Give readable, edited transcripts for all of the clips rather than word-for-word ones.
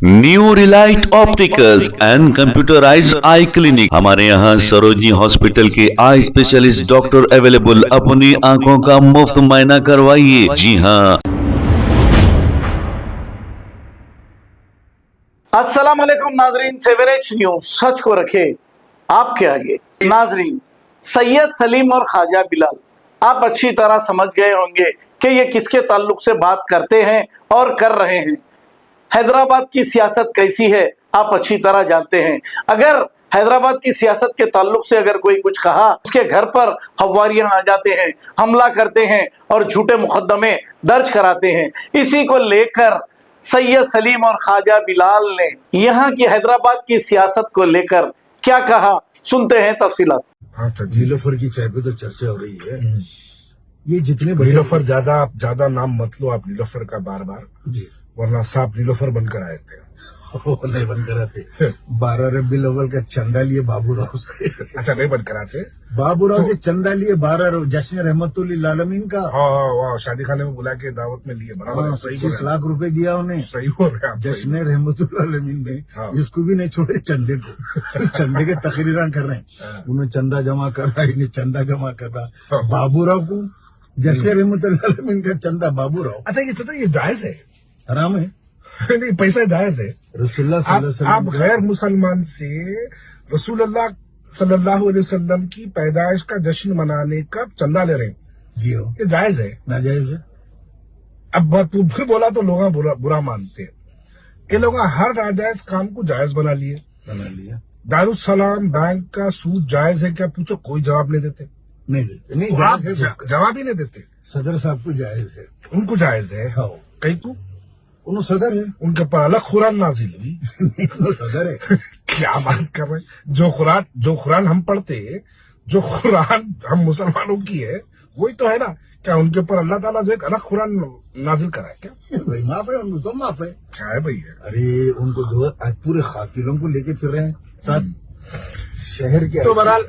New Relight opticals and computerised I clinic. हमारे यहाँ Sarojini hospital के आई स्पेशलिस्ट डॉक्टर अवेलेबल। अपनी आंखों का मुफ्त मुआयना करवाइए। जी हाँ। अस्सलाम वालेकुम नाजरीन, 7H न्यूज सच को रखे आपके आगे। नाजरीन, सैयद सलीम और ख्वाजा बिलाल, आप अच्छी तरह समझ गए होंगे कि ये किसके ताल्लुक से बात करते हैं और कर रहे हैं। हैदराबाद की सियासत कैसी है आप अच्छी तरह जानते हैं। अगर हैदराबाद की सियासत के ताल्लुक से अगर कोई कुछ कहा, उसके घर पर हवारियां आ जाते हैं, हमला करते हैं और झूठे मुकदमे दर्ज कराते हैं। इसी को लेकर सैयद सलीम और ख्वाजा बिलाल ने यहाँ की हैदराबाद की सियासत को लेकर क्या कहा, सुनते हैं तफसीलात। हाँ, नीलोफर की चाय पे तो चर्चा हो रही है। ये जितने बड़े नीलोफर ज्यादा नाम मत लो आप नीलोफर का बार बार, वरना साहब नीलोफर बनकर आए थे। नहीं बनकर आते। 12 रबीउल अव्वल का चंदा लिए बाबू राव से। अच्छा, नहीं बनकर आते। बाबू राव से चंदा लिए 12 जश्न रहमतुल्लिल आलमीन का। हाँ, शादी खाने में बुला के दावत में लिए। 25 लाख रुपए दिया उन्हें। सही हो रहा। जश्न रहमतुल्लिल आलमीन ने जिसको भी नहीं छोड़े चंदे को। चंदे के तकरीरान कर रहे हैं। उन्हें चंदा जमा कर रहा है, इन्हें चंदा जमा कर रहा। बाबू राव को जश्न रहमतुल्लिल आलमीन का चंदा बाबू राव। अच्छा, ये जायज है? हराम है? नहीं, पैसा जायज है। रसूलुल्लाह सल्लल्लाहु अलैहि वसल्लम, आप गैर मुसलमान से रसूलुल्लाह सल्लल्लाहु अलैहि वसल्लम की पैदाइश का जश्न मनाने का चंदा ले रहे हैं। जी हो, ये जायज है? नाजायज है। अब तू फिर बोला तो लोग बुरा मानते हैं। ये लोग हर नाजायज काम को जायज बना लिया। दारुस्सलाम बैंक का सूद जायज है क्या पूछो, कोई जवाब नहीं देते। नहीं, जवाब ही नहीं देते। सदर साहब को जायज है, उनको जायज है। हाँ, कई को उन्हों सदर है, उनके ऊपर अलग कुरान नाजिल हुई। सदर है। क्या बात कर रहे हैं? जो कुरान हम पढ़ते, जो कुरान हम मुसलमानों की है, वही तो है ना। क्या उनके ऊपर अल्लाह ताला जो एक अलग कुरान नाजिल करा है क्या? भाई माफ है, उनको तो माफ है। क्या है भाई? अरे उनको जो आज पूरे खातिरों को लेके फिर रहे हैं साथ शहर के। तो बहरहाल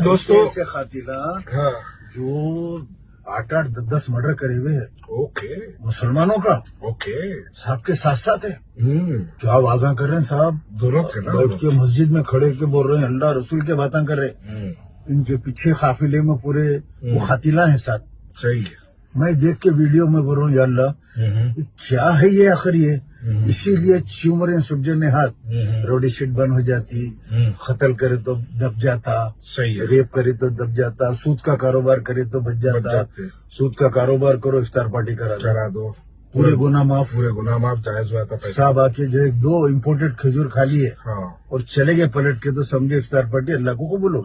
दोस्तों से खातिरा, हाँ, जो 8-8, 10 मर्डर करे हुए है। ओके, मुसलमानों का। ओके, साहब के साथ साथ है। क्या आवाजा कर रहे हैं साहब, दोनों के ना बैठ के मस्जिद में खड़े के बोल रहे हैं, अल्लाह रसूल के बातें कर रहे हैं। इनके पीछे काफिले में पूरे वो खातिला है साथ। सही है। मैं देख के वीडियो में बोल रहा हूँ, या अल्लाह क्या है ये आखिर ये। इसीलिए च्यूमर सुबजे ने हाथ रोडी शीट बंद हो जाती, कत्ल करे तो दब जाता, सही है, रेप करे तो दब जाता, सूद का कारोबार करे तो बच जाता। सूद का कारोबार करो, इफ्तार पार्टी करा दो, पूरे गुनाह माफ जायज हुआ था। साहब आके जो 2 इम्पोर्टेड खजूर खा लिए और चले गए पलट के, तो समझे इफ्तार पार्टी अल्लाह को कबूल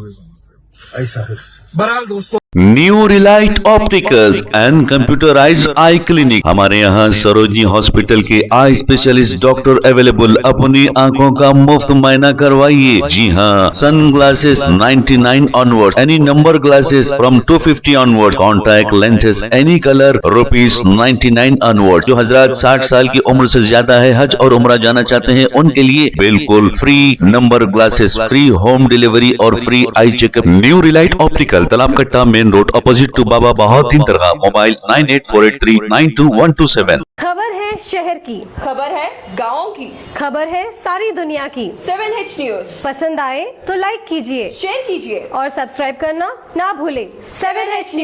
समझते। ऐसा है। बहरहाल दोस्तों, new Relight opticals and computerised I clinic. हमारे यहाँ सरोजनी हॉस्पिटल के आई स्पेशलिस्ट डॉक्टर अवेलेबल। अपनी आंखों का मुफ्त मुआयना करवाइए। जी हाँ। Sun glasses 99 onward, any number glasses from 250 onward, contact lenses any colour ₹99 onward. जो हजरात 60 साल की उम्र से ज्यादा है, हज और उम्रा जाना चाहते हैं, उनके लिए बिल्कुल free number glasses, free home delivery और free eye checkup. New relight optical, Talab Katta, main road, opposite to Baba Bahauddin दरगाह। मोबाइल 9848392127। खबर है शहर की, खबर है गाँव की, खबर है सारी दुनिया की। 7H न्यूज पसंद आए तो लाइक कीजिए, शेयर कीजिए और सब्सक्राइब करना ना भूलें। 7H news.